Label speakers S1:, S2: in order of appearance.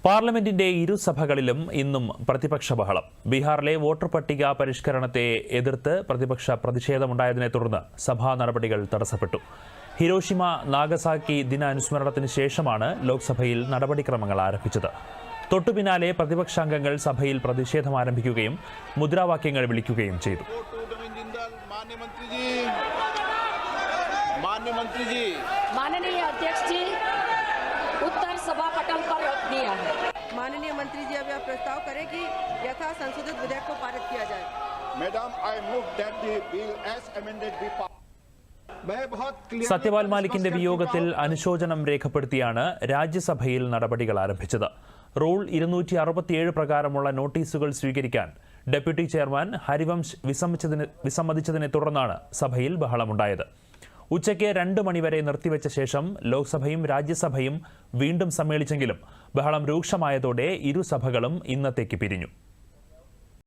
S1: പാർലമെന്റിന്റെ ഇരുസഭകളിലും ഇന്നും പ്രതിപക്ഷ ബഹളം. ബീഹാറിലെ വോട്ടർ പട്ടിക പരിഷ്കരണത്തെ എതിർത്ത് പ്രതിപക്ഷ പ്രതിഷേധമുണ്ടായതിനെ തുടർന്ന് സഭാ നടപടികൾ തടസ്സപ്പെട്ടു. ഹിരോഷിമ നാഗസാക്കി ദിനാനുസ്മരണത്തിന് ശേഷമാണ് ലോക്സഭയിൽ നടപടിക്രമങ്ങൾ ആരംഭിച്ചത്. തൊട്ടുപിന്നാലെ പ്രതിപക്ഷാംഗങ്ങൾ സഭയിൽ പ്രതിഷേധം ആരംഭിക്കുകയും മുദ്രാവാക്യങ്ങൾ വിളിക്കുകയും ചെയ്തു.
S2: माननीय अध्यक्ष जी, उत्तर सभा पटल पर रख दिया है।
S3: माननीय मंत्री जी अब यह प्रस्ताव करें कि यथा संशोधित विधेयक को पारित किया जाए।
S4: Madam, I move that the bill as amended be pass.
S1: Satyapal മാലിക്കിന്റെ വിയോഗത്തിൽ അനുശോചനം രേഖപ്പെടുത്തിയാണ് രാജ്യസഭയിൽ നടപടികൾ ആരംഭിച്ചത്. റൂൾ 267 പ്രകാരമുള്ള നോട്ടീസുകൾ സ്വീകരിക്കാൻ ഡെപ്യൂട്ടി ചെയർമാൻ ഹരിവംശ് വിസമ്മതിച്ചതിനെ തുടർന്നാണ് സഭയിൽ ബഹളമുണ്ടായത്. ഉച്ചയ്ക്ക് 2 മണിവരെ നിർത്തിവെച്ച ശേഷം ലോക്സഭയും രാജ്യസഭയും വീണ്ടും സമ്മേളിച്ചെങ്കിലും ബഹളം രൂക്ഷമായതോടെ ഇരുസഭകളും ഇന്നത്തേക്ക് പിരിഞ്ഞു.